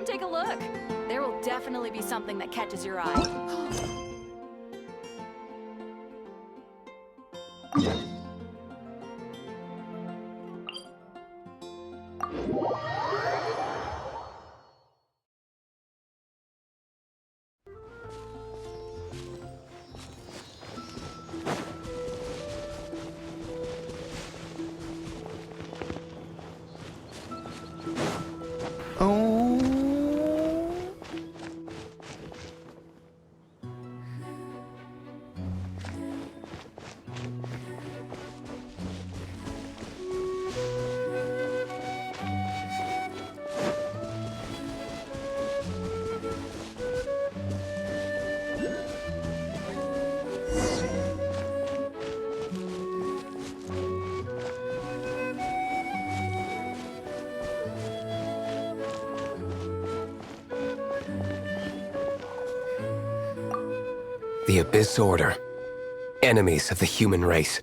take a look. There will definitely be something that catches your eye. The Abyss Order. Enemies of the human race.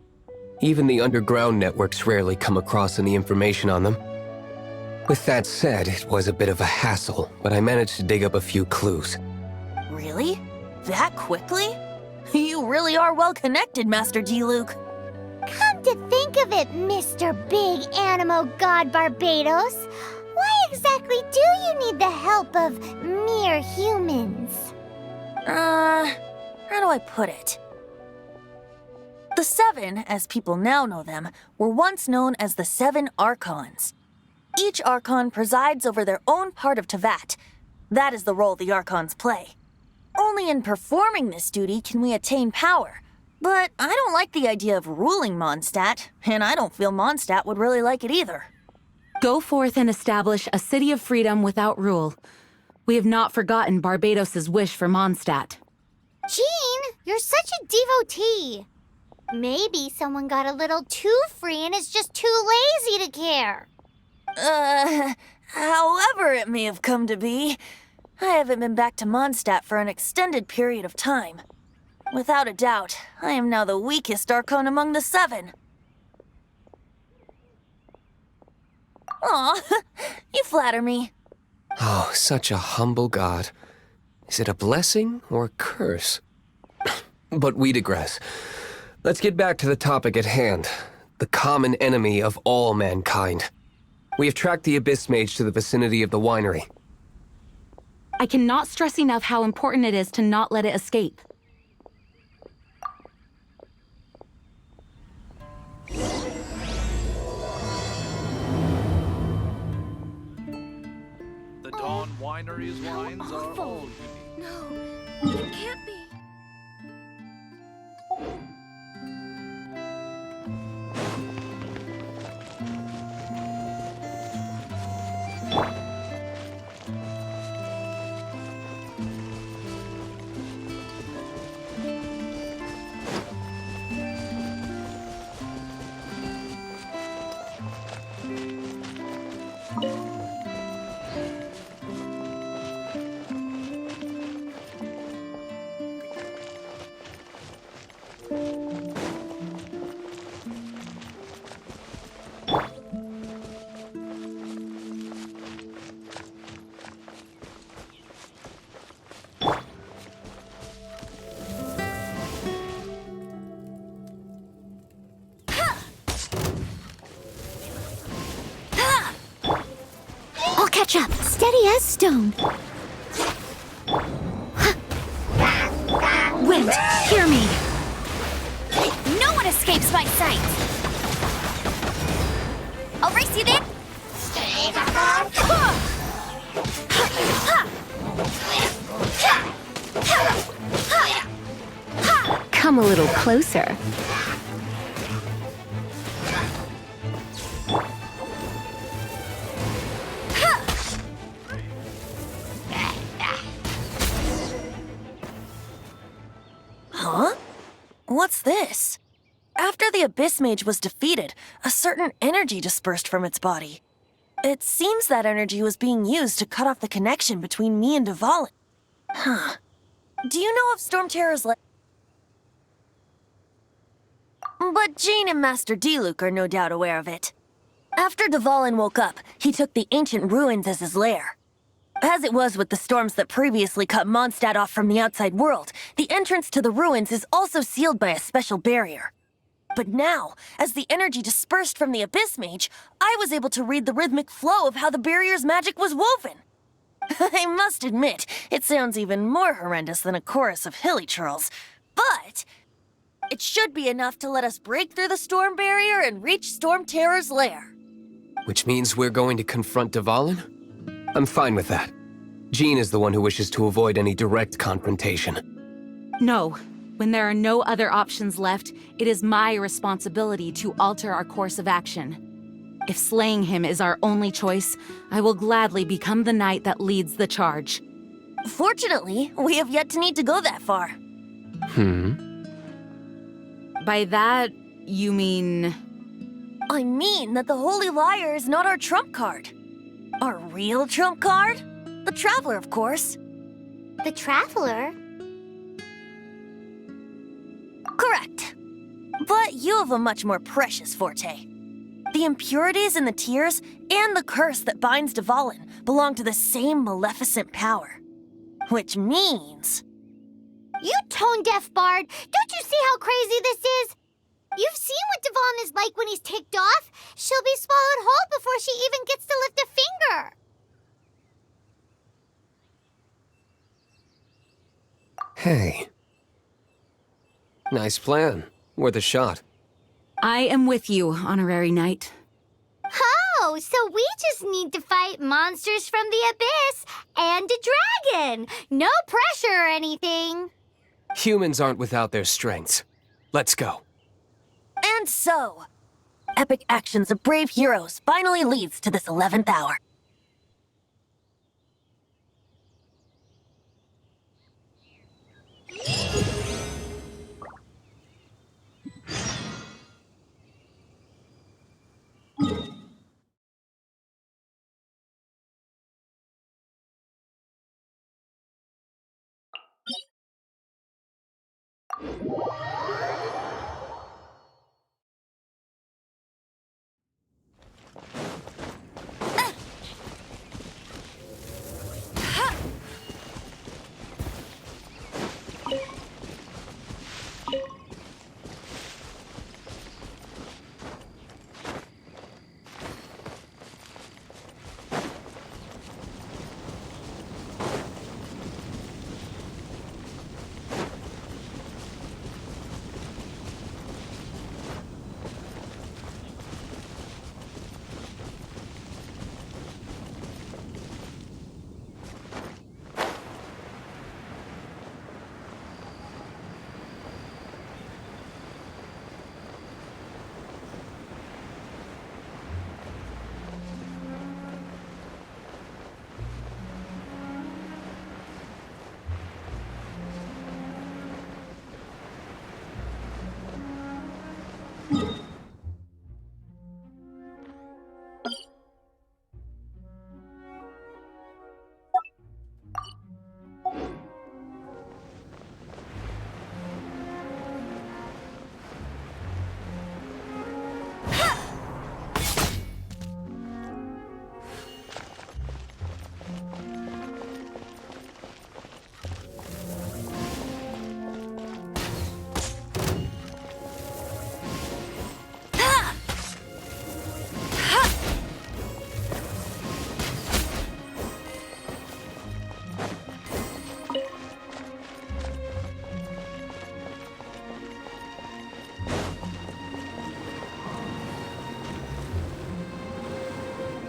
Even the underground networks rarely come across any information on them. With that said, it was a bit of a hassle, but I managed to dig up a few clues. Really? That quickly? You really are well connected, Master Diluc. Come to think of it, Mr. Big Animo God Barbados, why exactly do you need the help of mere humans? How do I put it? The Seven, as people now know them, were once known as the Seven Archons. Each Archon presides over their own part of Teyvat. That is the role the Archons play. Only in performing this duty can we attain power. But I don't like the idea of ruling Mondstadt, and I don't feel Mondstadt would really like it either. Go forth and establish a city of freedom without rule. We have not forgotten Barbados' wish for Mondstadt. Jean, you're such a devotee. Maybe someone got a little too free and is just too lazy to care. However it may have come to be, I haven't been back to Mondstadt for an extended period of time. Without a doubt, I am now the weakest Archon among the Seven. Aw, you flatter me. Oh, such a humble god. Is it a blessing or a curse? But we digress. Let's get back to the topic at hand. The common enemy of all mankind. We have tracked the Abyss Mage to the vicinity of the winery. I cannot stress enough how important it is to not let it escape. The Dawn Winery's wines are all unique. No, it can't be. Catch up, steady as stone. Wind, hear me! No one escapes my sight. I'll race you there. Come a little closer. Huh? What's this? After the Abyss Mage was defeated, a certain energy dispersed from its body. It seems that energy was being used to cut off the connection between me and Dvalin. Huh. Do you know if Storm Terror's But Jean and Master Diluc are no doubt aware of it. After Dvalin woke up, he took the ancient ruins as his lair. As it was with the storms that previously cut Mondstadt off from the outside world, the entrance to the ruins is also sealed by a special barrier. But now, as the energy dispersed from the Abyss Mage, I was able to read the rhythmic flow of how the barrier's magic was woven. I must admit, it sounds even more horrendous than a chorus of hilly churls, but it should be enough to let us break through the storm barrier and reach Storm Terror's lair. Which means we're going to confront Dvalin? I'm fine with that. Jean is the one who wishes to avoid any direct confrontation. No. When there are no other options left, it is my responsibility to alter our course of action. If slaying him is our only choice, I will gladly become the knight that leads the charge. Fortunately, we have yet to need to go that far. By that, you mean... I mean that the Holy Liar is not our trump card. Our real trump card? The Traveler, of course. The Traveler? Correct. But you have a much more precious forte. The impurities in the tears and the curse that binds Dvalin belong to the same maleficent power. Which means... You tone-deaf bard! Don't you see how crazy this is? You've seen what Dvalin is like when he's ticked off. She'll be swallowed whole before she even gets to lift a finger. Hey. Nice plan. Worth a shot. I am with you, Honorary Knight. Oh, so we just need to fight monsters from the Abyss and a dragon. No pressure or anything. Humans aren't without their strengths. Let's go. And so, epic actions of brave heroes finally leads to this 11th hour.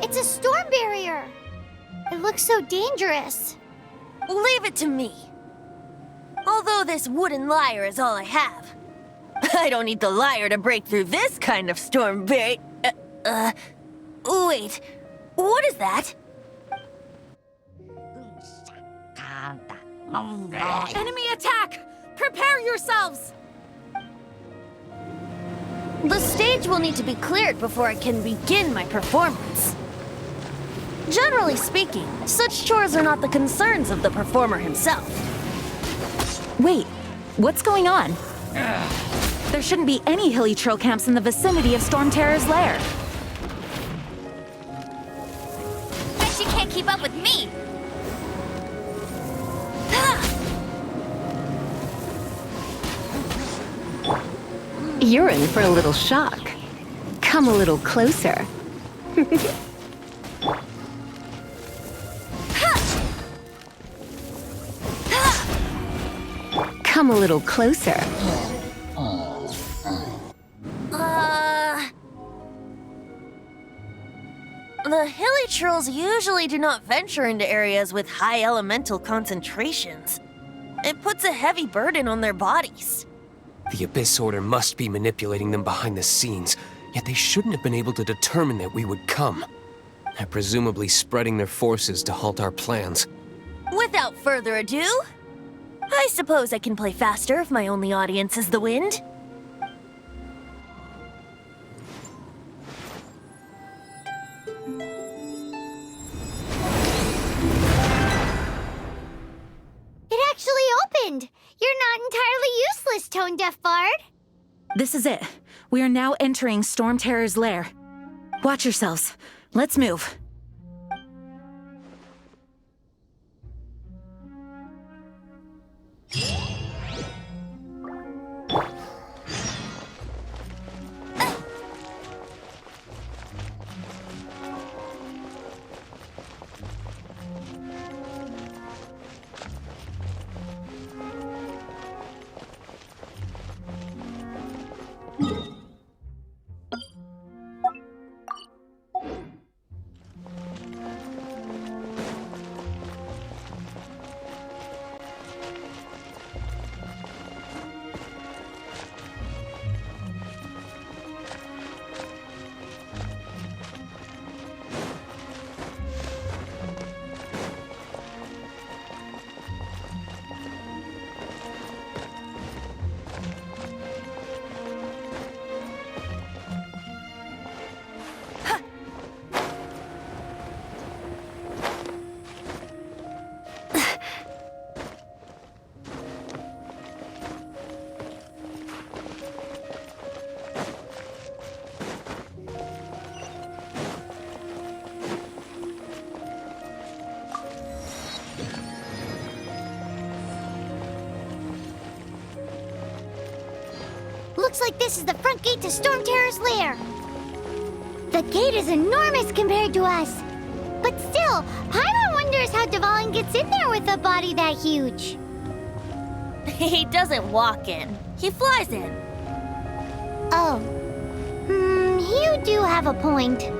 It's a storm barrier. It looks so dangerous. Leave it to me. Although this wooden lyre is all I have, I don't need the lyre to break through this kind of storm barrier. Wait, what is that? Enemy attack! Prepare yourselves! The stage will need to be cleared before I can begin my performance. Generally speaking, such chores are not the concerns of the performer himself. Wait, what's going on? There shouldn't be any hilly trail camps in the vicinity of Storm Terror's lair. Bet she can't keep up with me. You're in for a little shock. Come a little closer. Come a little closer. The hilly trolls usually do not venture into areas with high elemental concentrations. It puts a heavy burden on their bodies. The Abyss Order must be manipulating them behind the scenes, yet they shouldn't have been able to determine that we would come. They're presumably spreading their forces to halt our plans. Without further ado, I suppose I can play faster if my only audience is the wind. It actually opened! You're not entirely useless, Tone Deaf Bard. This is it. We are now entering Storm Terror's lair. Watch yourselves. Let's move. Looks like this is the front gate to Storm Terror's lair. The gate is enormous compared to us. But still, Paimon wonders how Dvalin gets in there with a body that huge. He doesn't walk in. He flies in. Oh. You do have a point.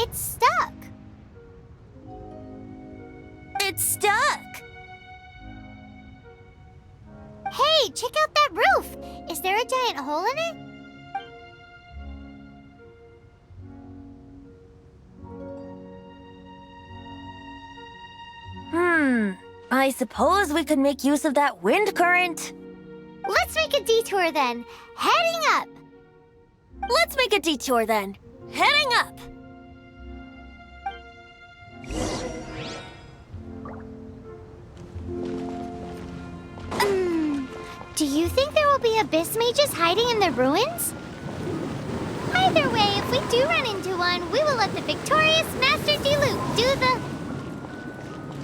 It's stuck. It's stuck. Hey, check out that roof. Is there a giant hole in it? I suppose we could make use of that wind current. Let's make a detour then. Heading up. Let's make a detour then. Heading up. Do you think there will be abyss mages hiding in the ruins? Either way, if we do run into one, we will let the victorious Master Diluc do the...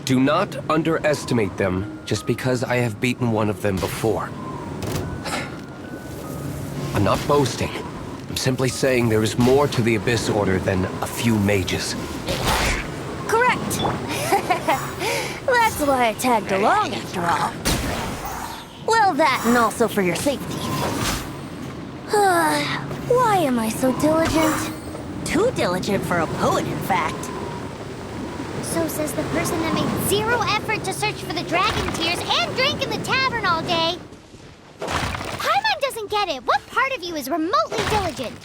Do not underestimate them just because I have beaten one of them before. I'm not boasting. I'm simply saying there is more to the Abyss Order than a few mages. Correct. That's why I tagged along after all. Well, that and also for your safety. Why am I so diligent? Too diligent for a poet, in fact. So says the person that made zero effort to search for the dragon tears and drank in the tavern all day. Paimon doesn't get it. What part of you is remotely diligent?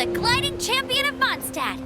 the gliding champion of Mondstadt.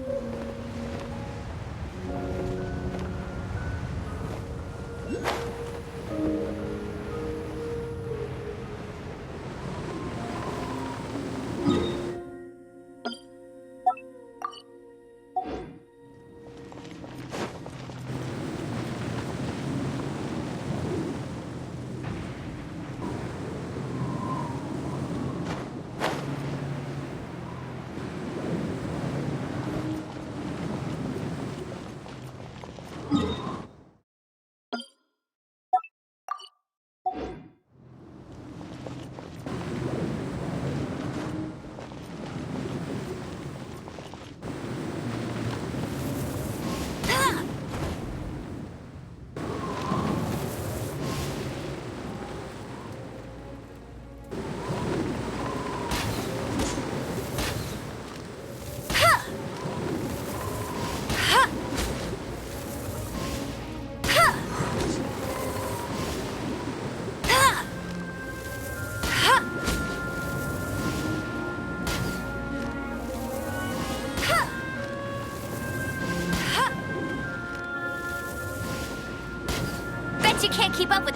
Bet you can't keep up with...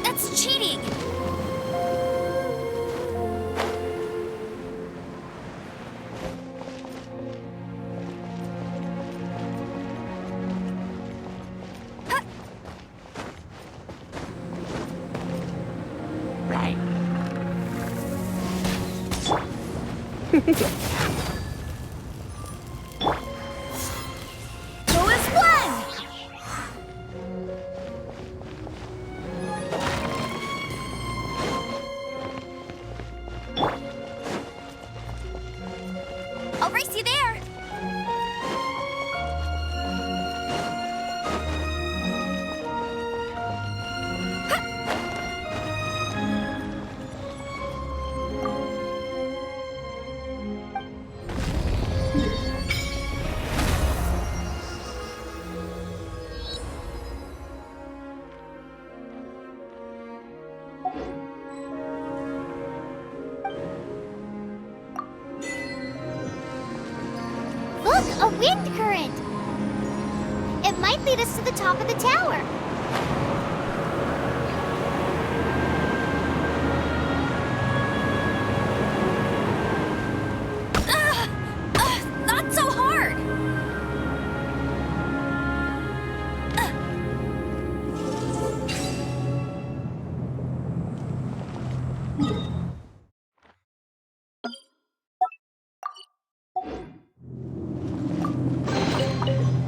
That's cheating! Go as one! I'll race you there! Look, a wind current! It might lead us to the top of the tower. Not so hard!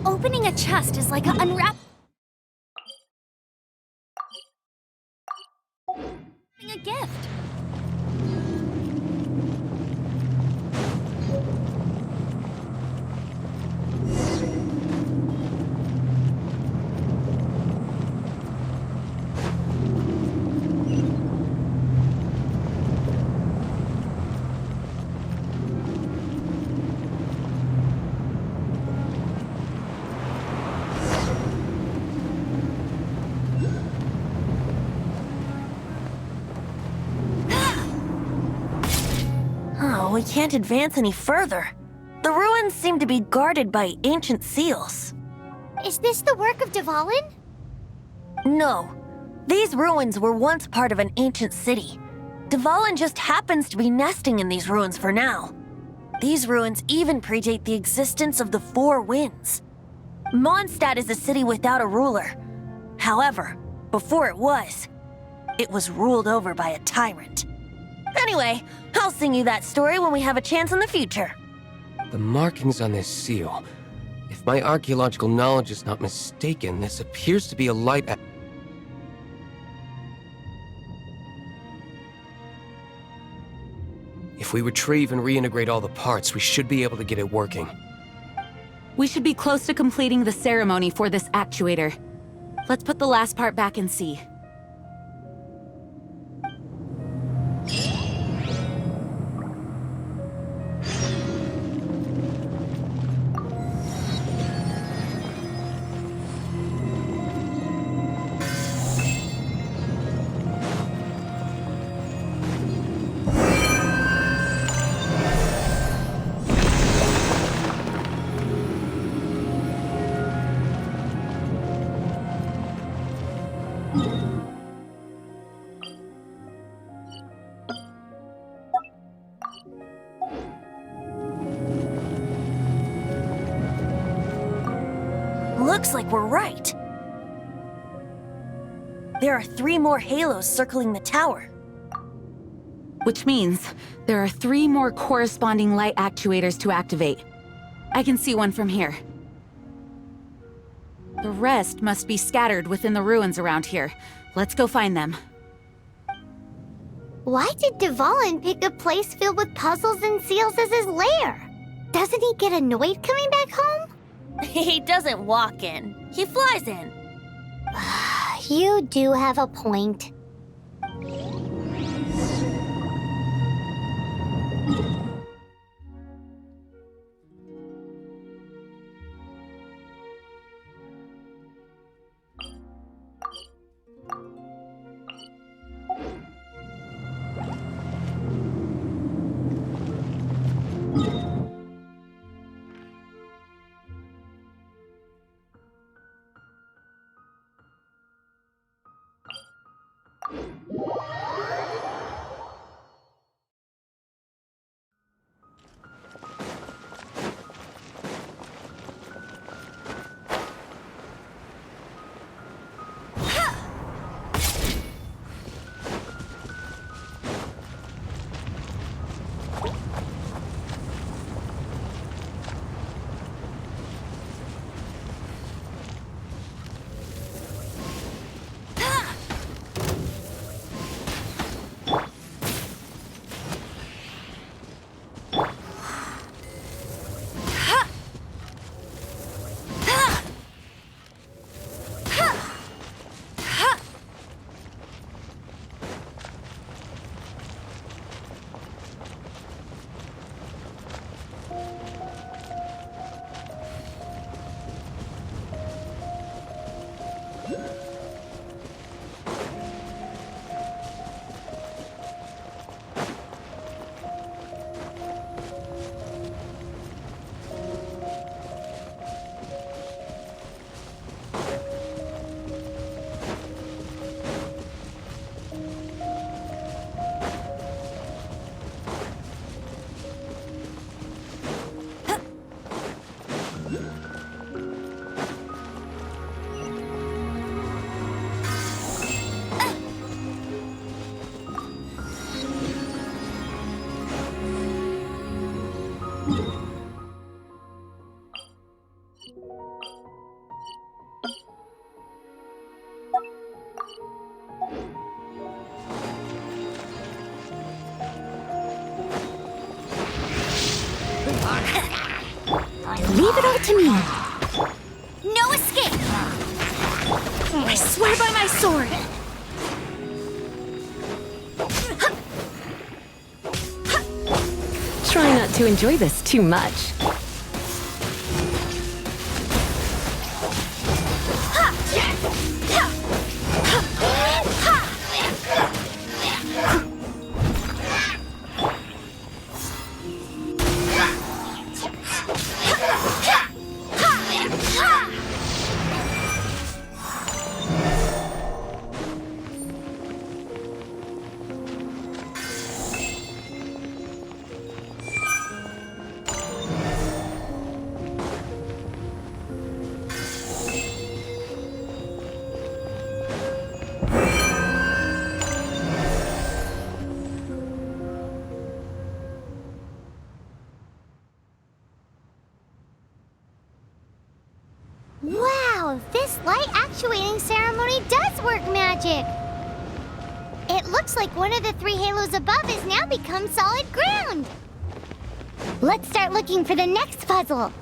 Opening a chest is like unwrapping a gift. We can't advance any further. The ruins seem to be guarded by ancient seals. Is this the work of Dvalin? No. These ruins were once part of an ancient city. Dvalin just happens to be nesting in these ruins for now. These ruins even predate the existence of the Four Winds. Mondstadt is a city without a ruler. However, before it was ruled over by a tyrant. Anyway, I'll sing you that story when we have a chance in the future. The markings on this seal. If my archaeological knowledge is not mistaken, this appears to be a light. If we retrieve and reintegrate all the parts, we should be able to get it working. We should be close to completing the ceremony for this actuator. Let's put the last part back and see. Looks like we're right. There are 3 more halos circling the tower. Which means there are 3 more corresponding light actuators to activate. I can see one from here. The rest must be scattered within the ruins around here. Let's go find them. Why did Dvalin pick a place filled with puzzles and seals as his lair? Doesn't he get annoyed coming back home? He doesn't walk in. He flies in. You do have a point. Leave it all to me. No escape! I swear by my sword! Try not to enjoy this too much. graduating ceremony does work magic. It looks like one of the 3 halos above has now become solid ground. Let's start looking for the next puzzle.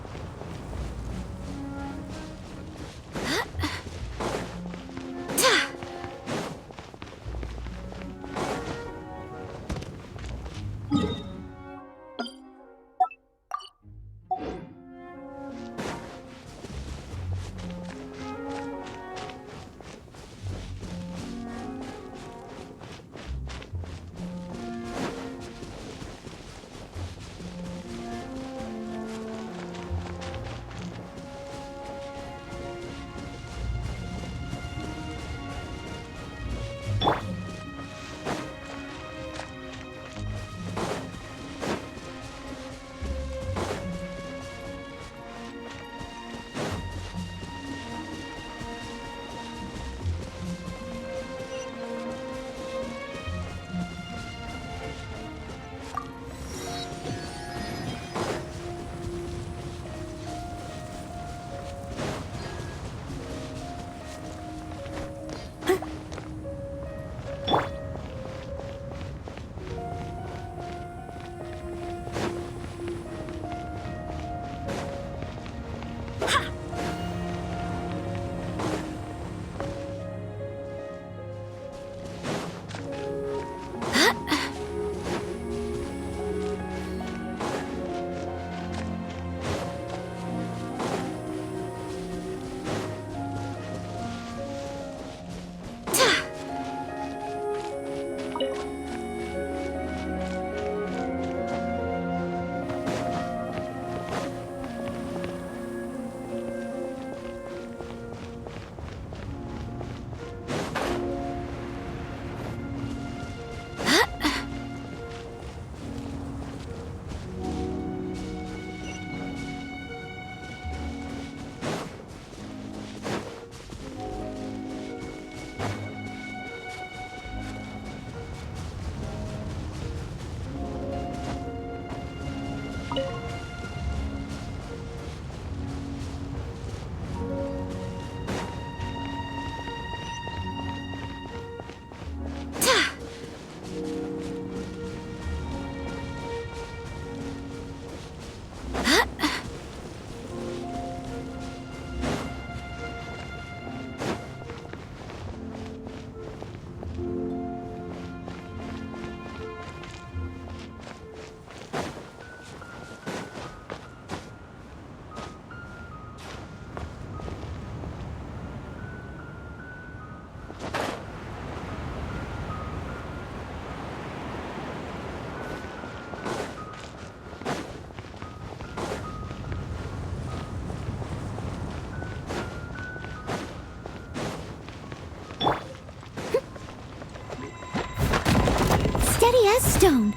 Steady as stone.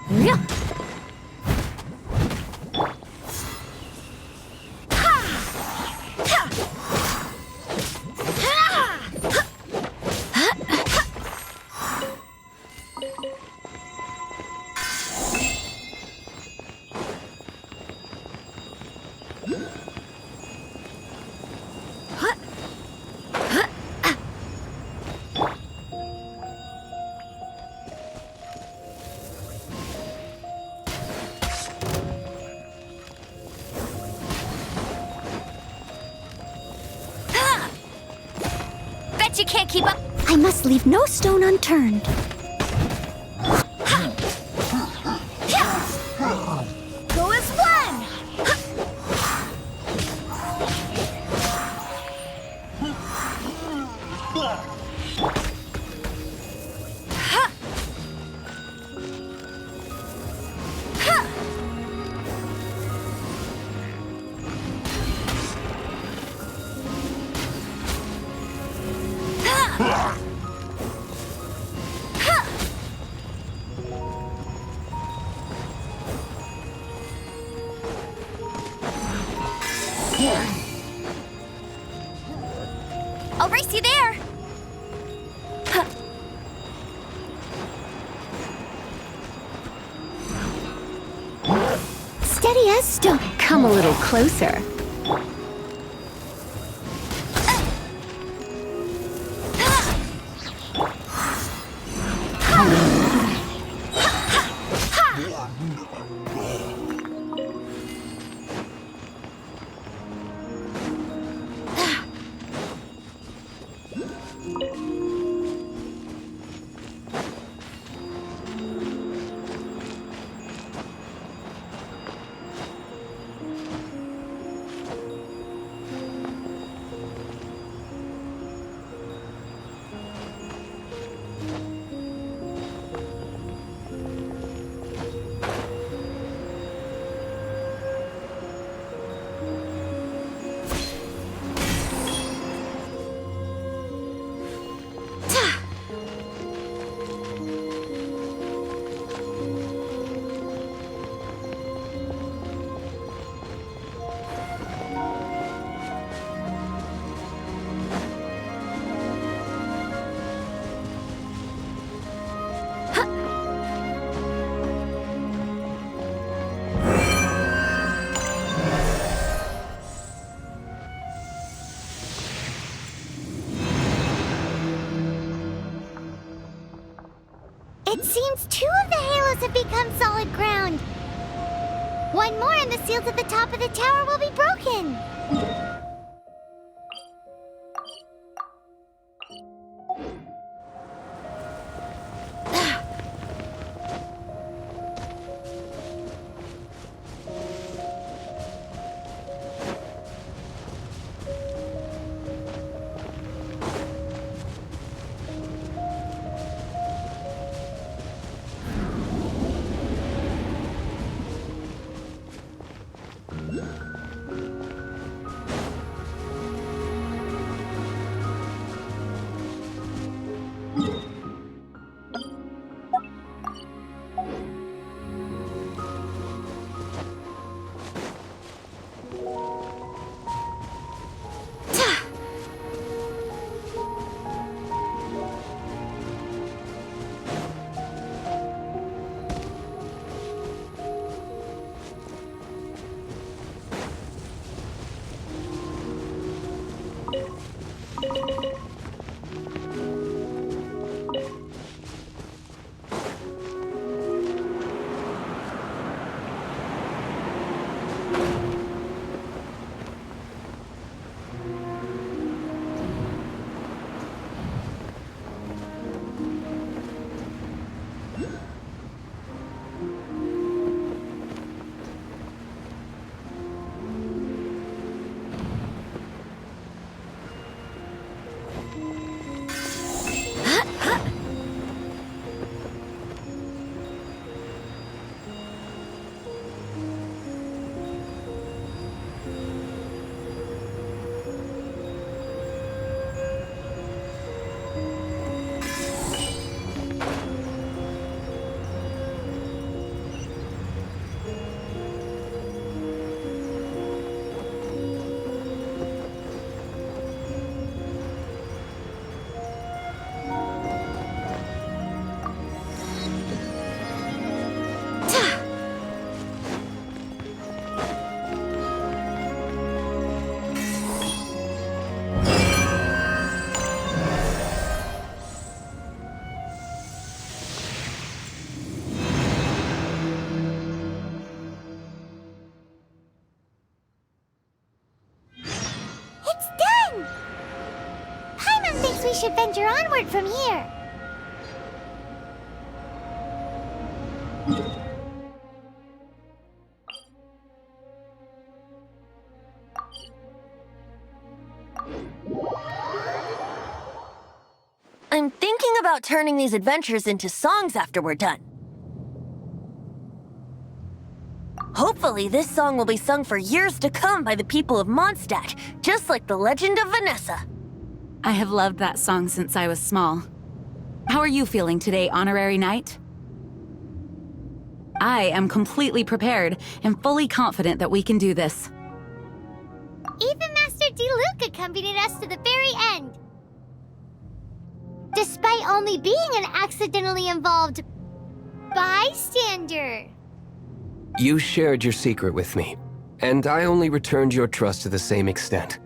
Yeah. You can't keep up. I must leave no stone unturned. Go as one. I'll race you there! Steady as stone. Come a little closer. It seems 2 of the halos have become solid ground. 1 more and the seals at the top of the tower will be broken. We should venture onward from here. I'm thinking about turning these adventures into songs after we're done. Hopefully, this song will be sung for years to come by the people of Mondstadt, just like the legend of Vanessa. I have loved that song since I was small. How are you feeling today, Honorary Knight? I am completely prepared and fully confident that we can do this. Even Master D-Luke accompanied us to the very end. Despite only being an accidentally involved bystander. You shared your secret with me, and I only returned your trust to the same extent.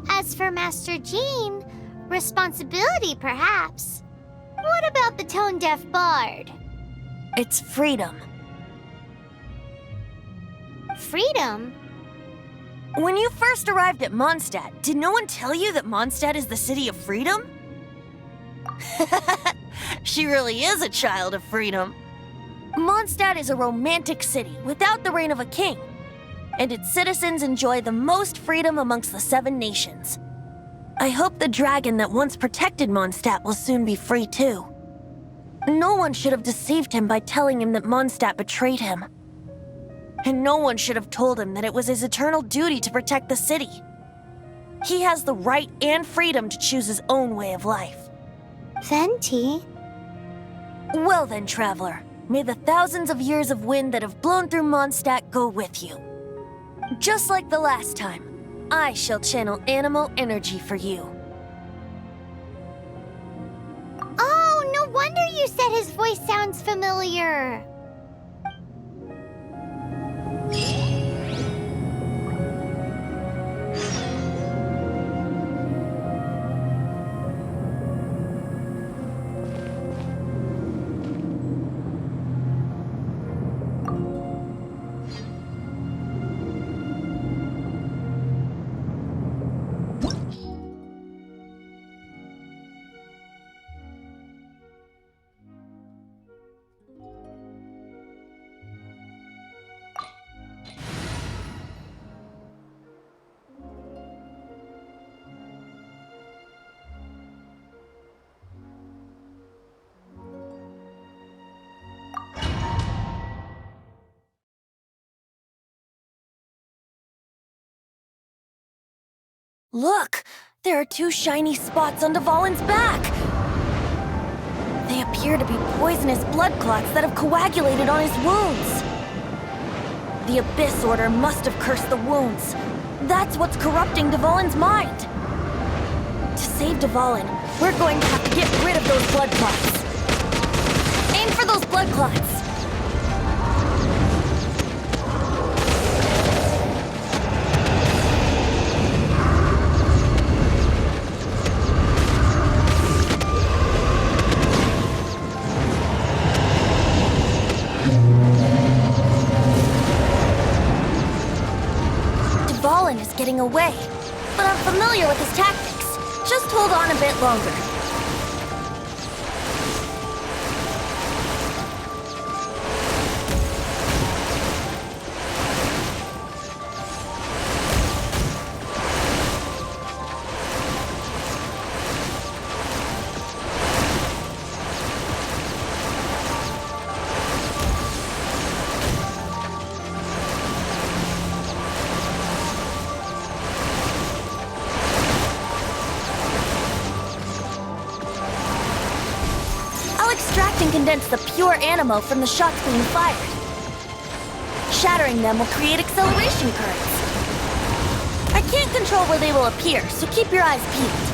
As for Master Jean, responsibility perhaps. What about the tone-deaf bard? It's freedom. Freedom? When you first arrived at Mondstadt, did no one tell you that Mondstadt is the city of freedom? She really is a child of freedom. Mondstadt is a romantic city without the reign of a king, and its citizens enjoy the most freedom amongst the 7 nations. I hope the dragon that once protected Mondstadt will soon be free too. No one should have deceived him by telling him that Mondstadt betrayed him. And no one should have told him that it was his eternal duty to protect the city. He has the right and freedom to choose his own way of life. Venti? Well then, traveler, may the thousands of years of wind that have blown through Mondstadt go with you. Just like the last time, I shall channel animal energy for you. Oh, no wonder you said his voice sounds familiar. Look! There are 2 shiny spots on Dvalin's back! They appear to be poisonous blood clots that have coagulated on his wounds. The Abyss Order must have cursed the wounds. That's what's corrupting Dvalin's mind. To save Dvalin, we're going to have to get rid of those blood clots. Aim for those blood clots! Dvalin is getting away, but I'm familiar with his tactics. Just hold on a bit longer. Extract and condense the pure animo from the shots being fired. Shattering them will create acceleration currents. I can't control where they will appear, so keep your eyes peeled.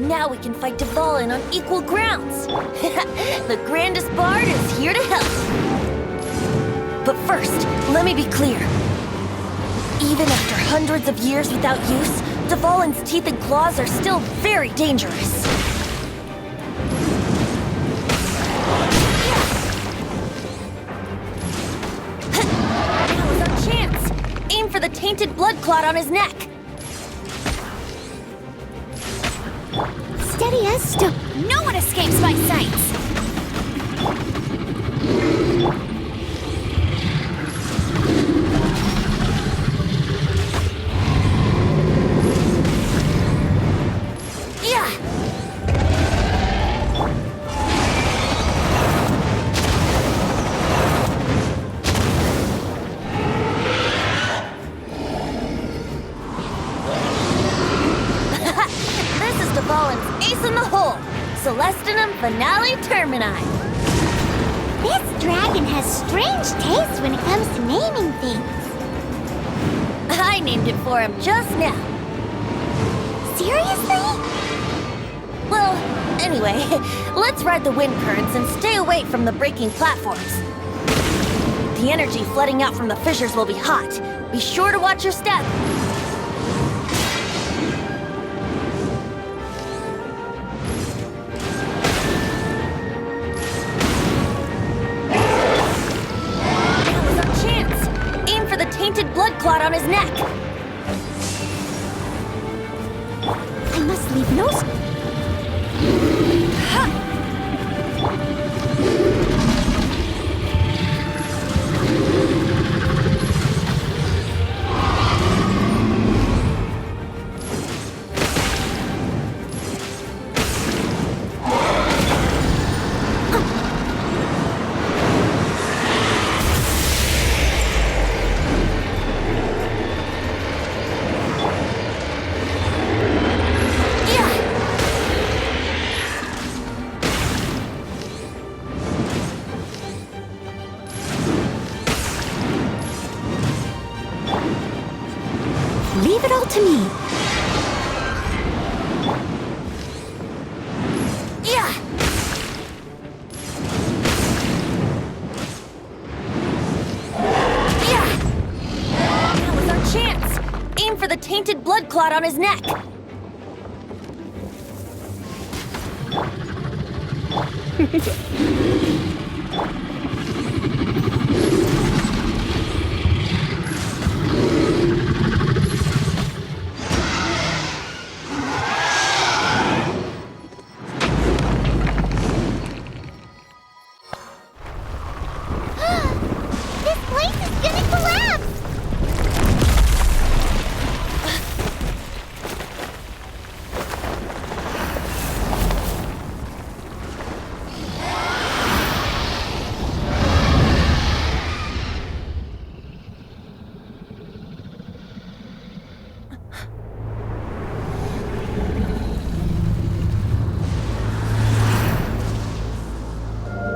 Now we can fight Dvalin on equal grounds. The grandest bard is here to help. But first, let me be clear. Even after hundreds of years without use, Dvalin's teeth and claws are still very dangerous. Now is our chance. Aim for the tainted blood clot on his neck. Steady as stone. No one escapes my sights. Ace in the hole! Celestinum Finale Termini! This dragon has strange taste when it comes to naming things. I named it for him just now. Seriously? Well, anyway, let's ride the wind currents and stay away from the breaking platforms. The energy flooding out from the fissures will be hot. Be sure to watch your step. Tainted blood clot on his neck. I must leave no... Leave it all to me. Yeah. That was our chance. Aim for the tainted blood clot on his neck.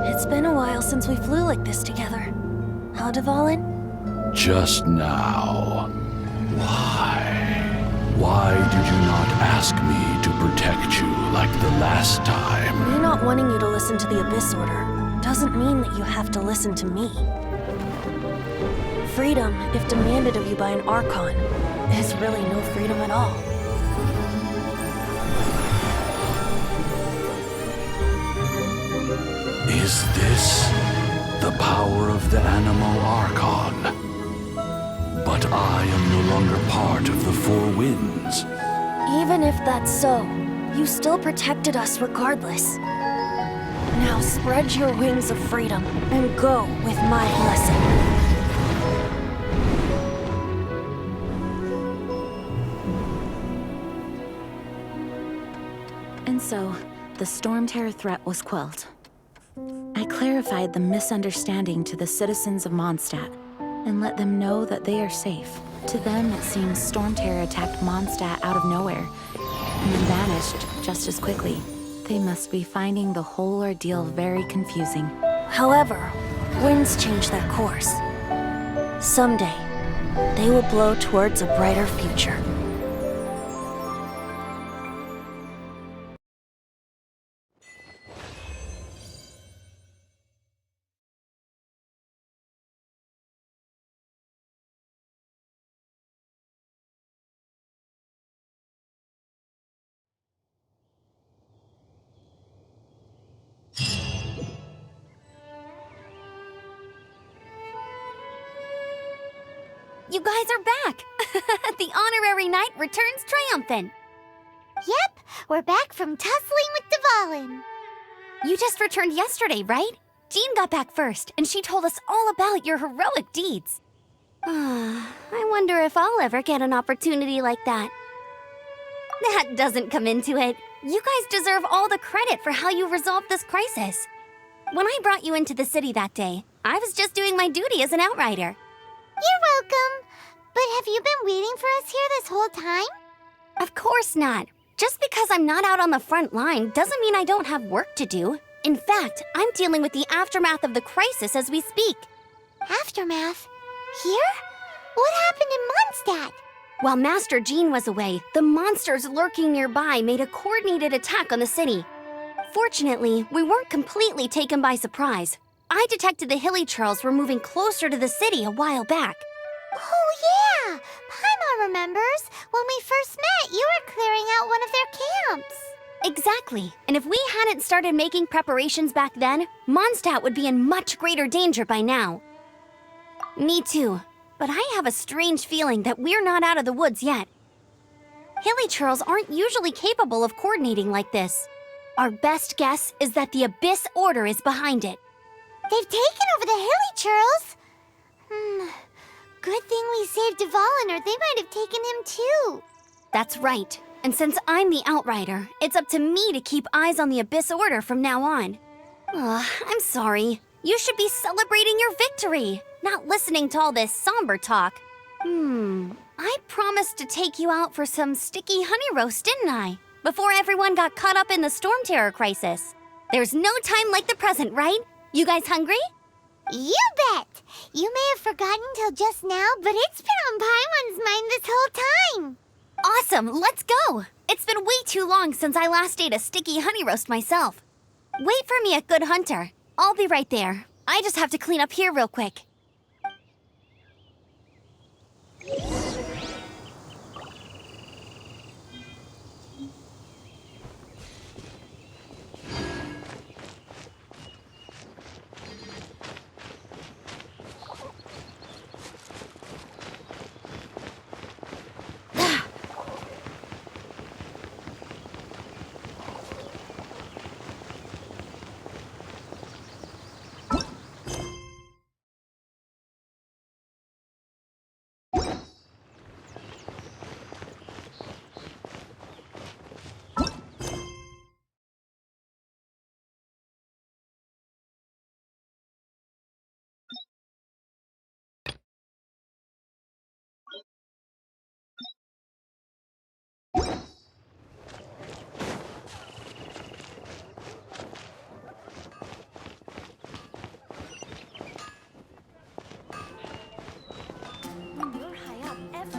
It's been a while since we flew like this together. Huh, Dvalin? Just now. Why? Why did you not ask me to protect you like the last time? Me not wanting you to listen to the Abyss Order doesn't mean that you have to listen to me. Freedom, if demanded of you by an Archon, is really no freedom at all. Is this the power of the animal Archon? But I am no longer part of the Four Winds. Even if that's so, you still protected us regardless. Now spread your wings of freedom and go with my blessing. And so, the Storm Terror threat was quelled. I clarified the misunderstanding to the citizens of Mondstadt and let them know that they are safe. To them, it seems Storm Terror attacked Mondstadt out of nowhere and then vanished just as quickly. They must be finding the whole ordeal very confusing. However, winds change their course. Someday, they will blow towards a brighter future. You guys are back! The honorary knight returns triumphant! Yep, we're back from tussling with Dvalin. You just returned yesterday, right? Jean got back first, and she told us all about your heroic deeds. I wonder if I'll ever get an opportunity like that. That doesn't come into it. You guys deserve all the credit for how you resolved this crisis. When I brought you into the city that day, I was just doing my duty as an outrider. You're welcome. But have you been waiting for us here this whole time? Of course not. Just because I'm not out on the front line doesn't mean I don't have work to do. In fact, I'm dealing with the aftermath of the crisis as we speak. Aftermath? Here? What happened in Mondstadt? While Master Jean was away, the monsters lurking nearby made a coordinated attack on the city. Fortunately, we weren't completely taken by surprise. I detected the Hilly Churls were moving closer to the city a while back. Oh, yeah! Paimon remembers. When we first met, you were clearing out one of their camps. Exactly. And if we hadn't started making preparations back then, Mondstadt would be in much greater danger by now. Me too. But I have a strange feeling that we're not out of the woods yet. Hilly Churls aren't usually capable of coordinating like this. Our best guess is that the Abyss Order is behind it. They've taken over the Hilly Churls? Good thing we saved Dvalin, or they might have taken him too. That's right. And since I'm the Outrider, it's up to me to keep eyes on the Abyss Order from now on. I'm sorry. You should be celebrating your victory, not listening to all this somber talk. I promised to take you out for some sticky honey roast, didn't I? Before everyone got caught up in the Storm Terror crisis. There's no time like the present, right? You guys hungry? You bet! You may have forgotten till just now, but it's been on Paimon's mind this whole time. Awesome, let's go! It's been way too long since I last ate a sticky honey roast myself. Wait for me at Good Hunter. I'll be right there. I just have to clean up here real quick.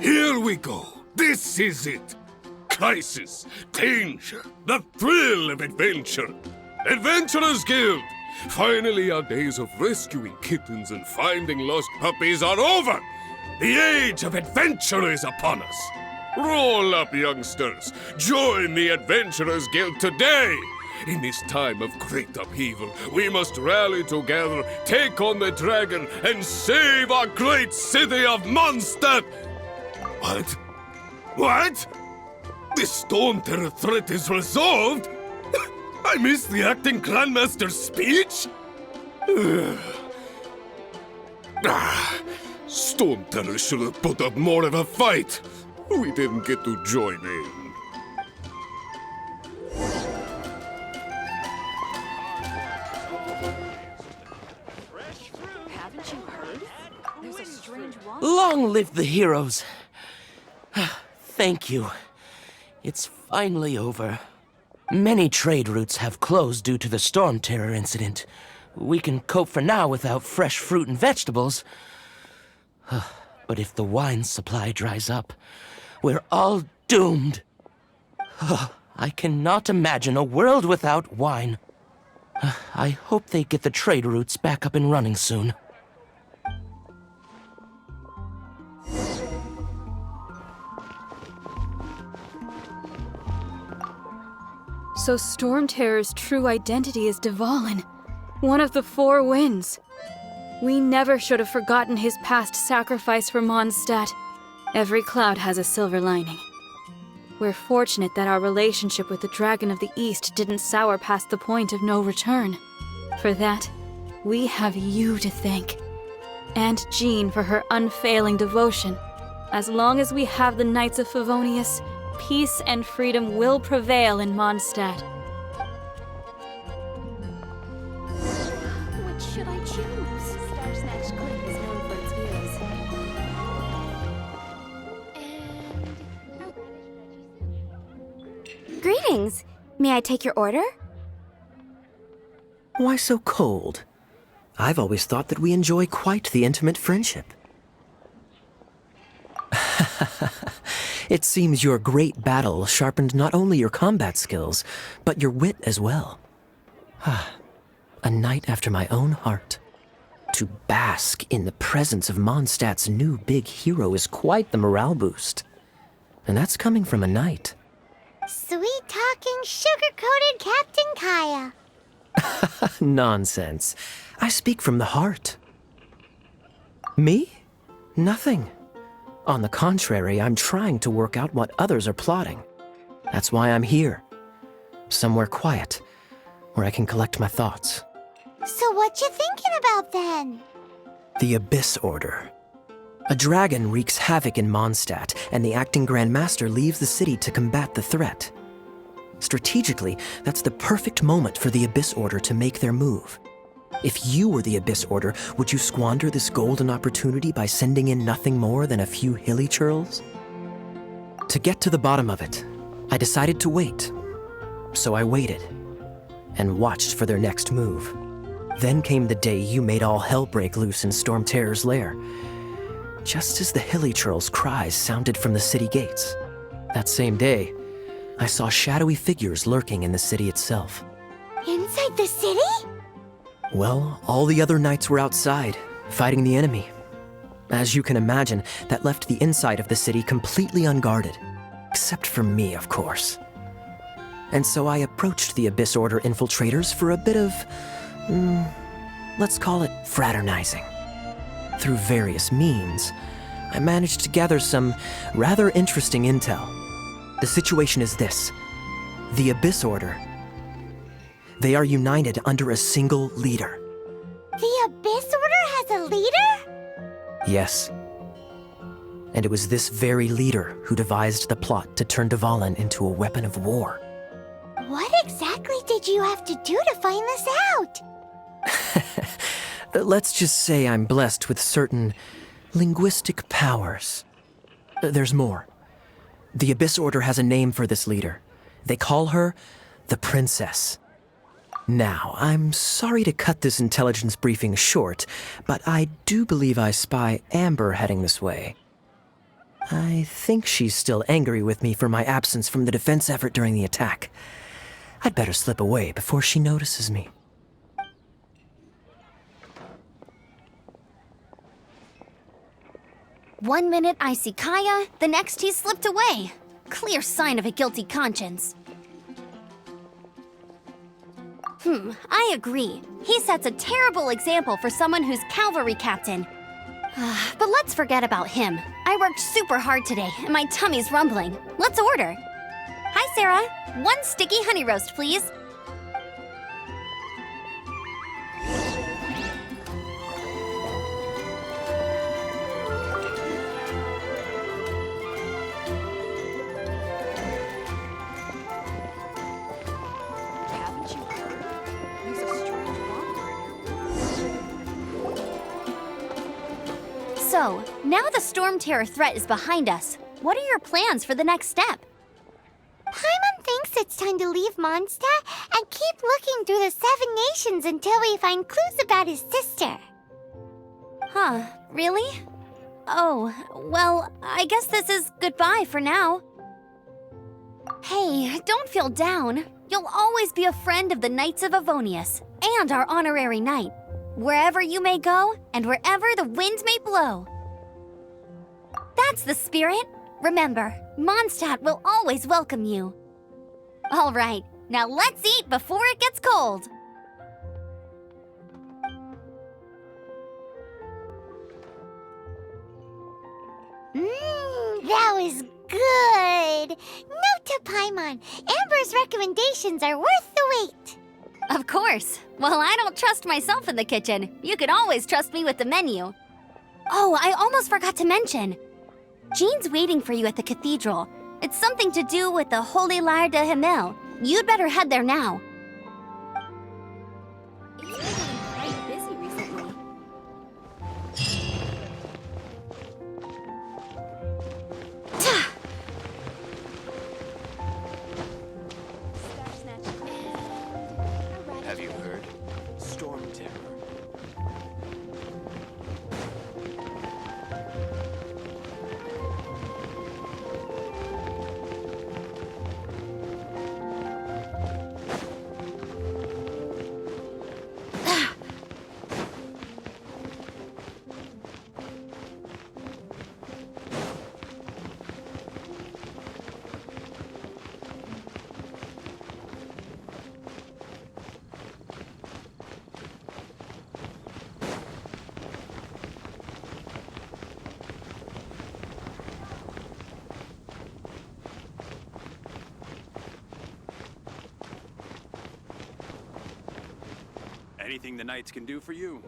Here we go. This is it. Crisis, danger, the thrill of adventure. Adventurers Guild. Finally, our days of rescuing kittens and finding lost puppies are over. The age of adventure is upon us. Roll up, youngsters. Join the Adventurers Guild today. In this time of great upheaval, we must rally together, take on the dragon, and save our great city of Mondstadt. What? What? The Storm Terror threat is resolved? I missed the acting Clanmaster's speech? Storm Terror should have put up more of a fight. We didn't get to join in. Haven't you heard? There's a strange one. Long live the heroes. Thank you. It's finally over. Many trade routes have closed due to the Storm Terror incident. We can cope for now without fresh fruit and vegetables. But if the wine supply dries up, we're all doomed. I cannot imagine a world without wine. I hope they get the trade routes back up and running soon. So Storm Terror's true identity is Dvalin, one of the Four Winds. We never should have forgotten his past sacrifice for Mondstadt. Every cloud has a silver lining. We're fortunate that our relationship with the Dragon of the East didn't sour past the point of no return. For that, we have you to thank. And Jean for her unfailing devotion. As long as we have the Knights of Favonius, peace and freedom will prevail in Mondstadt. Which should I choose? Star Snatch Cliff is known for its views. Greetings. May I take your order? Why so cold? I've always thought that we enjoy quite the intimate friendship. It seems your great battle sharpened not only your combat skills, but your wit as well. A knight after my own heart. To bask in the presence of Mondstadt's new big hero is quite the morale boost. And that's coming from a knight. Sweet-talking, sugar-coated Captain Kaya. Nonsense. I speak from the heart. Me? Nothing. On the contrary, I'm trying to work out what others are plotting. That's why I'm here. Somewhere quiet, where I can collect my thoughts. So what you thinking about then? The Abyss Order. A dragon wreaks havoc in Mondstadt, and the acting Grand Master leaves the city to combat the threat. Strategically, that's the perfect moment for the Abyss Order to make their move. If you were the Abyss Order, would you squander this golden opportunity by sending in nothing more than a few hilly churls? To get to the bottom of it, I decided to wait. So I waited, and watched for their next move. Then came the day you made all hell break loose in Storm Terror's lair. Just as the hilly churls' cries sounded from the city gates. That same day, I saw shadowy figures lurking in the city itself. Inside the city? Well, all the other knights were outside, fighting the enemy. As you can imagine, that left the inside of the city completely unguarded. Except for me, of course. And so I approached the Abyss Order infiltrators for a bit of, let's call it fraternizing. Through various means, I managed to gather some rather interesting intel. The situation is this. The Abyss Order. They are united under a single leader. The Abyss Order has a leader? Yes. And it was this very leader who devised the plot to turn Dvalin into a weapon of war. What exactly did you have to do to find this out? Let's just say I'm blessed with certain linguistic powers. There's more. The Abyss Order has a name for this leader. They call her the Princess. Now, I'm sorry to cut this intelligence briefing short, but I do believe I spy Amber heading this way. I think she's still angry with me for my absence from the defense effort during the attack. I'd better slip away before she notices me. One minute I see Kaya, the next he's slipped away. Clear sign of a guilty conscience. I agree. He sets a terrible example for someone who's cavalry captain. But let's forget about him. I worked super hard today, and my tummy's rumbling. Let's order. Hi, Sarah. 1 sticky honey roast, please. So, now the Storm Terror threat is behind us. What are your plans for the next step? Paimon thinks it's time to leave Mondstadt and keep looking through the 7 nations until we find clues about his sister. Huh, really? Oh, well, I guess this is goodbye for now. Hey, don't feel down. You'll always be a friend of the Knights of Favonius and our honorary knight. Wherever you may go, and wherever the wind may blow. That's the spirit. Remember, Mondstadt will always welcome you. All right, now let's eat before it gets cold. That was good. Note to Paimon, Amber's recommendations are worth the wait. Of course. Well, I don't trust myself in the kitchen. You can always trust me with the menu. Oh, I almost forgot to mention. Jean's waiting for you at the cathedral. It's something to do with the Holy Lyre de Himmel. You'd better head there now. It's been quite busy recently. Have you heard? Storm terror. Anything the Knights can do for you?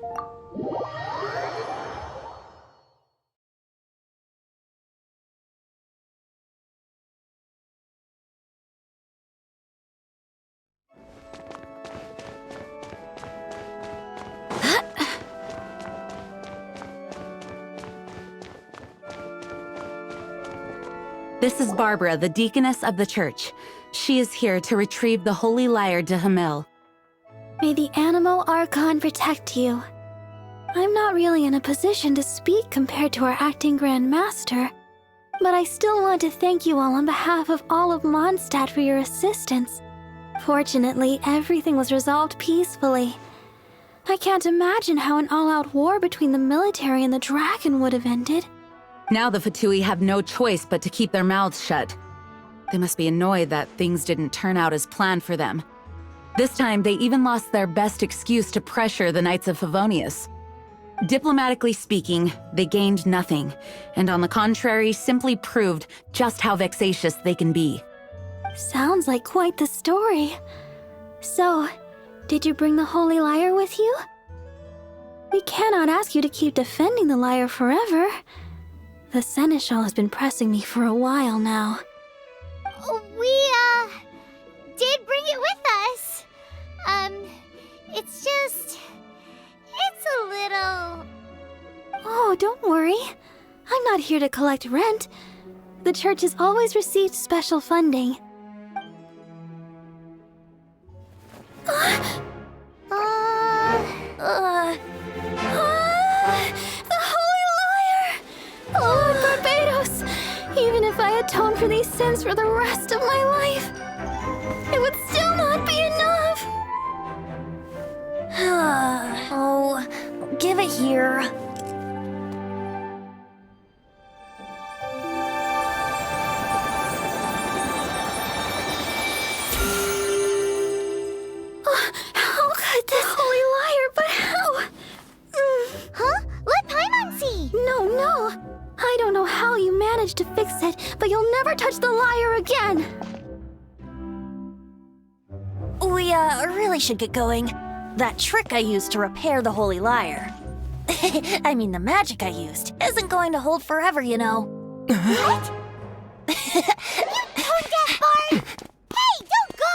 This is Barbara, the deaconess of the church. She is here to retrieve the Holy Lyre de Himmel. May the Animo Archon protect you. I'm not really in a position to speak compared to our acting Grand Master, but I still want to thank you all on behalf of all of Mondstadt for your assistance. Fortunately, everything was resolved peacefully. I can't imagine how an all-out war between the military and the dragon would have ended. Now the Fatui have no choice but to keep their mouths shut. They must be annoyed that things didn't turn out as planned for them. This time, they even lost their best excuse to pressure the Knights of Favonius. Diplomatically speaking, they gained nothing, and on the contrary, simply proved just how vexatious they can be. Sounds like quite the story. So, did you bring the Holy Lyre with you? We cannot ask you to keep defending the lyre forever. The Seneschal has been pressing me for a while now. We, did bring it with us. It's a little... Oh, don't worry. I'm not here to collect rent. The church has always received special funding. The Holy Lyre! Lord Barbados! Even if I atone for these sins for the rest of my life, it would still not be enough! Oh, give it here. How could this Holy Lyre, but how? Huh? Let Paimon see! No. I don't know how you managed to fix it, but you'll never touch the lyre again! We, really should get going. That trick I used to repair the Holy Lyre. I mean, the magic I used isn't going to hold forever, you know. What? You tone-deaf bard! Hey, don't go!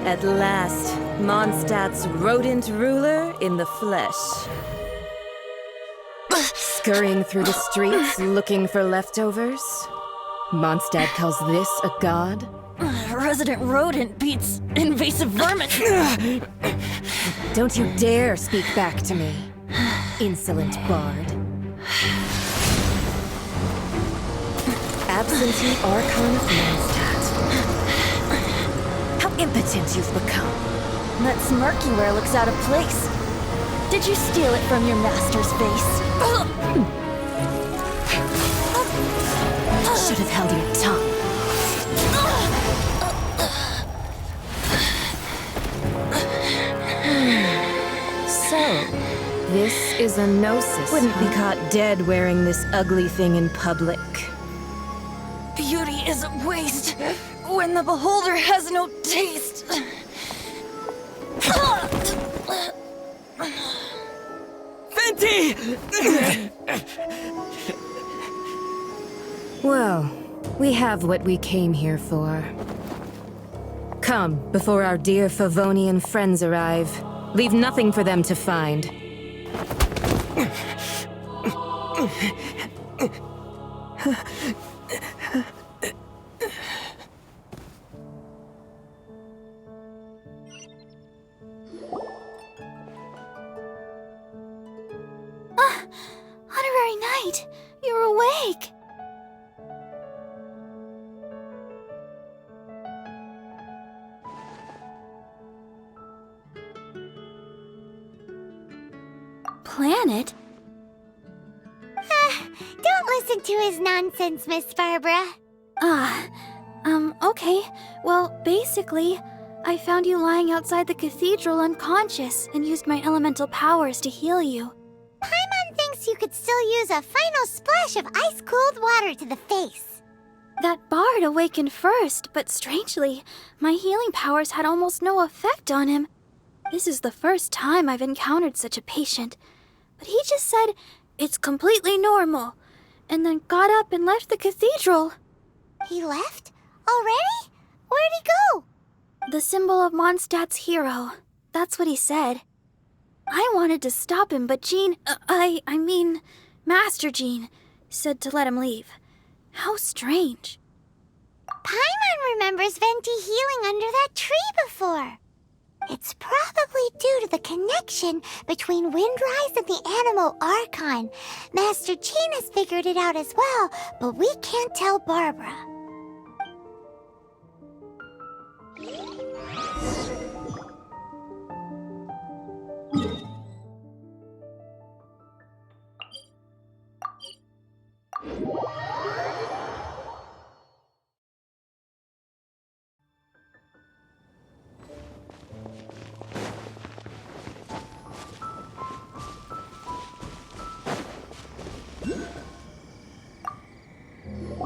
At last, Mondstadt's rodent ruler in the flesh. Scurrying through the streets looking for leftovers? Mondstadt calls this a god? Resident rodent beats invasive vermin. Don't you dare speak back to me, insolent bard. Absentee Archon of Mondstadt. How impotent you've become. That smirk you wear looks out of place. Did you steal it from your master's face? Should have held your tongue. So, this is a gnosis. Wouldn't be caught dead wearing this ugly thing in public. Beauty is a waste when the beholder has no taste. Venti! Well, we have what we came here for. Come, before our dear Favonian friends arrive. Leave nothing for them to find. Honorary Knight, you're awake. Planet? Don't listen to his nonsense, Miss Barbara. Okay. Well, basically, I found you lying outside the cathedral unconscious and used my elemental powers to heal you. Paimon thinks you could still use a final splash of ice-cold water to the face. That bard awakened first, but strangely, my healing powers had almost no effect on him. This is the first time I've encountered such a patient. But he just said, it's completely normal, and then got up and left the cathedral. He left? Already? Where'd he go? The symbol of Mondstadt's hero. That's what he said. I wanted to stop him, but Jean, I mean, Master Jean, said to let him leave. How strange. Paimon remembers Venti healing under that tree before. It's probably due to the connection between Windrise and the animal Archon. Master Jean has figured it out as well, but we can't tell Barbara.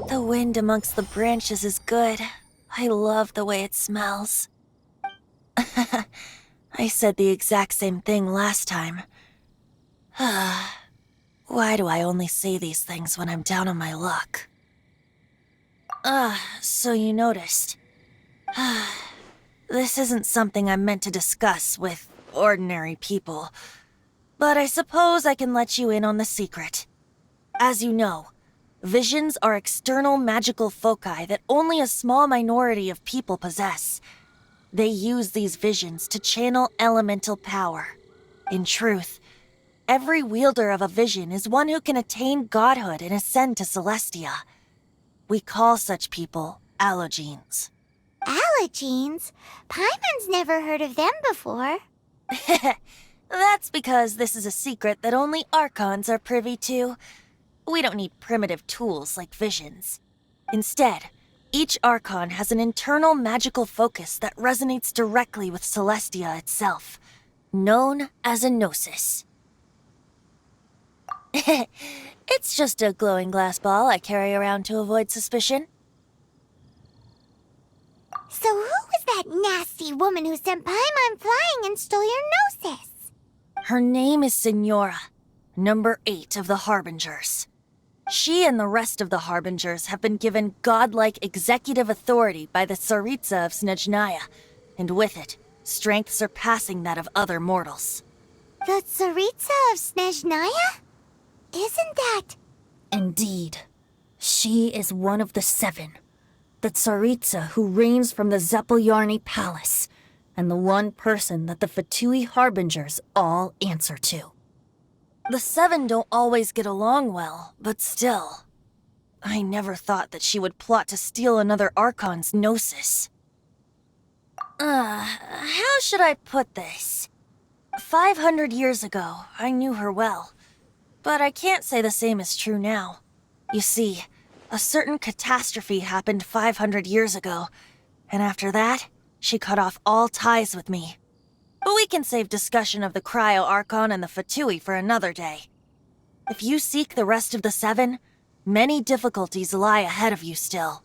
The wind amongst the branches is good. I love the way it smells. I said the exact same thing last time. Why do I only say these things when I'm down on my luck? So you noticed. This isn't something I'm meant to discuss with ordinary people. But I suppose I can let you in on the secret. As you know, visions are external magical foci that only a small minority of people possess. They use these visions to channel elemental power. In truth, every wielder of a vision is one who can attain godhood and ascend to Celestia. We call such people allogenes. Allogenes? Paimon's never heard of them before. That's because this is a secret that only Archons are privy to. We don't need primitive tools like visions. Instead, each Archon has an internal magical focus that resonates directly with Celestia itself, known as a gnosis. It's just a glowing glass ball I carry around to avoid suspicion. So who was that nasty woman who sent Paimon flying and stole your gnosis? Her name is Signora, number 8 of the Harbingers. She and the rest of the Harbingers have been given godlike executive authority by the Tsaritsa of Snezhnaya, and with it, strength surpassing that of other mortals. The Tsaritsa of Snezhnaya? Isn't that... Indeed. She is one of the 7. The Tsaritsa who reigns from the Zepelyarny Palace. and the one person that the Fatui Harbingers all answer to. The Seven don't always get along well, but still. I never thought that she would plot to steal another Archon's Gnosis. How should I put this? 500 years ago, I knew her well. But I can't say the same is true now. You see, a certain catastrophe happened 500 years ago, and after that, she cut off all ties with me. But we can save discussion of the Cryo Archon and the Fatui for another day. If you seek the rest of the Seven, many difficulties lie ahead of you still.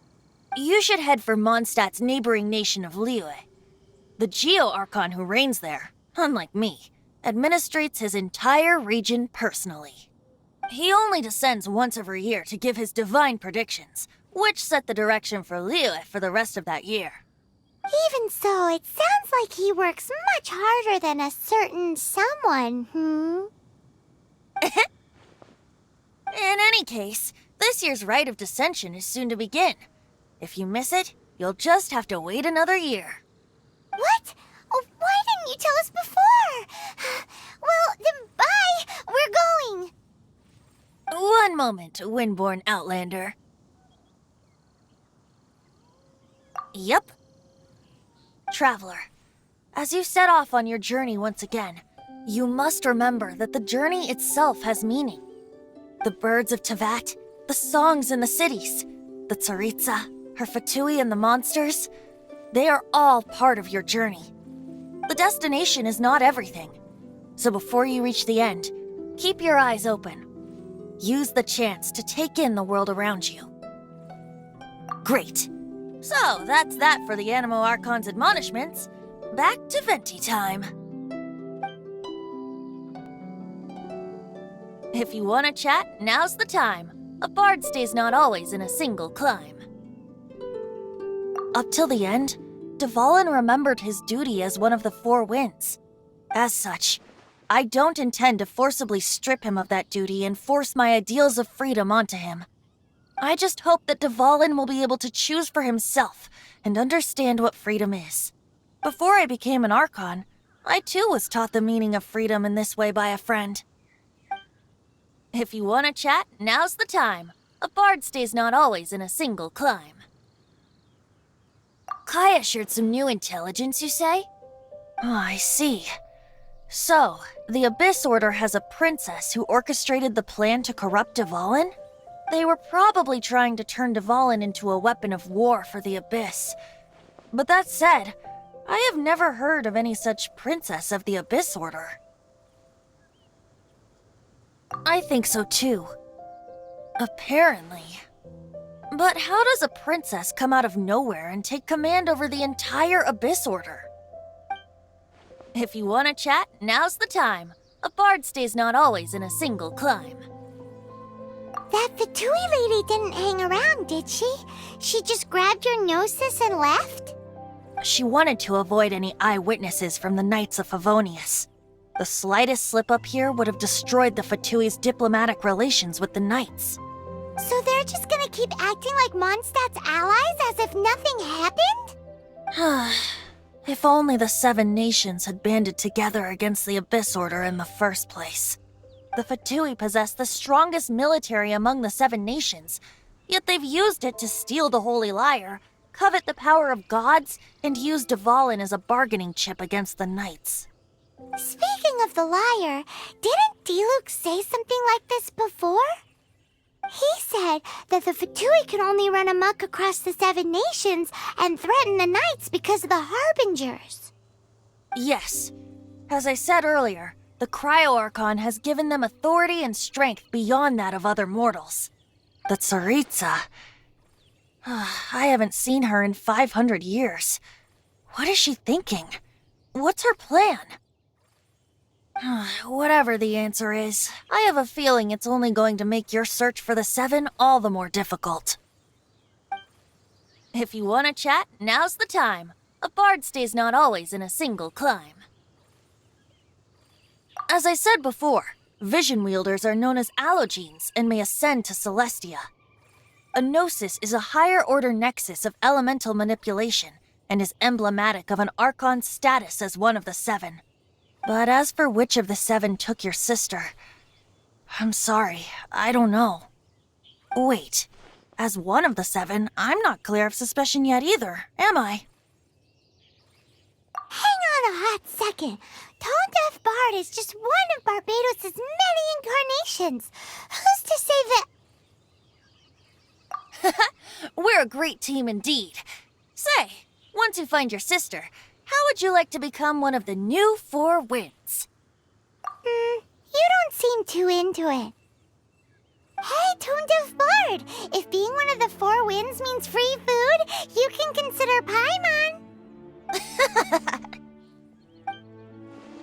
You should head for Mondstadt's neighboring nation of Liyue. The Geo-Archon who reigns there, unlike me, administrates his entire region personally. He only descends once every year to give his divine predictions, which set the direction for Liyue for the rest of that year. Even so, it sounds like he works much harder than a certain someone, In any case, this year's Rite of Descension is soon to begin. If you miss it, you'll just have to wait another year. What? Oh, why didn't you tell us before? Well, then bye! We're going! One moment, Windborn Outlander. Yep. Traveler, as you set off on your journey once again, you must remember that the journey itself has meaning. The birds of Tevat, the songs in the cities, the Tsaritsa, her Fatui and the monsters, they are all part of your journey. The destination is not everything. So before you reach the end, keep your eyes open. Use the chance to take in the world around you. Great. So, that's that for the Animo Archon's admonishments. Back to Venti time. If you want to chat, now's the time. A bard stays not always in a single climb. Up till the end, Dvalin remembered his duty as one of the Four Winds. As such, I don't intend to forcibly strip him of that duty and force my ideals of freedom onto him. I just hope that Dvalin will be able to choose for himself and understand what freedom is. Before I became an Archon, I too was taught the meaning of freedom in this way by a friend. If you want to chat, now's the time. A bard stays not always in a single climb. Kaya shared some new intelligence, you say? Oh, I see. So, the Abyss Order has a princess who orchestrated the plan to corrupt Dvalin? They were probably trying to turn Dvalin into a weapon of war for the Abyss. But that said, I have never heard of any such princess of the Abyss Order. I think so too. Apparently. But how does a princess come out of nowhere and take command over the entire Abyss Order? If you want to chat, now's the time. A bard stays not always in a single climb. That Fatui lady didn't hang around, did she? She just grabbed your Gnosis and left? She wanted to avoid any eyewitnesses from the Knights of Favonius. The slightest slip-up here would have destroyed the Fatui's diplomatic relations with the Knights. So they're just gonna keep acting like Mondstadt's allies as if nothing happened? If only the Seven Nations had banded together against the Abyss Order in the first place. The Fatui possess the strongest military among the Seven Nations, yet they've used it to steal the Holy Lyre, covet the power of gods, and use Dvalin as a bargaining chip against the Knights. Speaking of the lyre, didn't Diluc say something like this before? He said that the Fatui can only run amok across the Seven Nations and threaten the Knights because of the Harbingers. Yes. As I said earlier, the Cryo-Archon has given them authority and strength beyond that of other mortals. The Tsaritsa... I haven't seen her in 500 years. What is she thinking? What's her plan? Whatever the answer is, I have a feeling it's only going to make your search for the Seven all the more difficult. If you want to chat, now's the time. A bard stays not always in a single climb. As I said before, vision wielders are known as allogenes and may ascend to Celestia. A gnosis is a higher order nexus of elemental manipulation and is emblematic of an Archon's status as one of the seven. But as for which of the seven took your sister, I'm sorry, I don't know. Wait, as one of the seven, I'm not clear of suspicion yet either, am I? Hang on a hot second. Tone Deaf Bard is just one of Barbados' many incarnations. Who's to say that... We're a great team indeed. Say, once you find your sister, how would you like to become one of the new Four Winds? You don't seem too into it. Hey, Tone Deaf Bard! If being one of the Four Winds means free food, you can consider Paimon.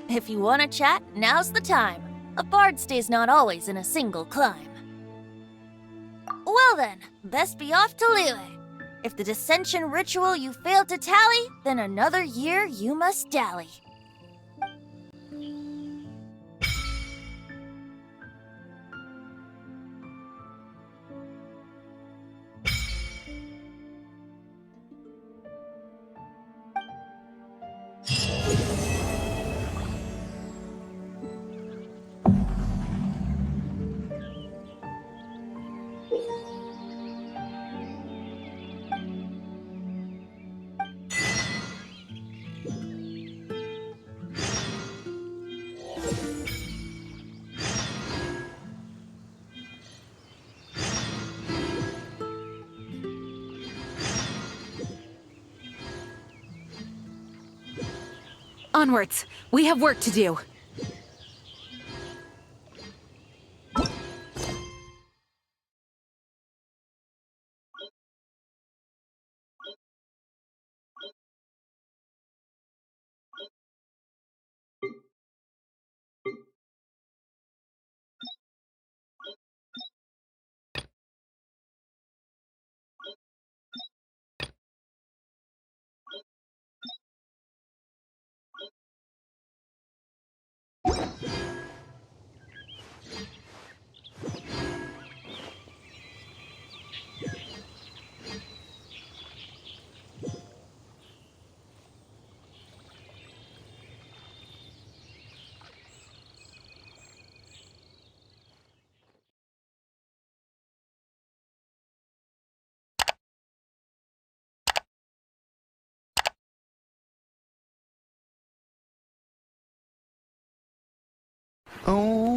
If you want to chat, now's the time. A bard stays not always in a single climb. Well then, best be off to Liyue. If the dissension ritual you failed to tally, then another year you must dally. Onwards! We have work to do. Oh,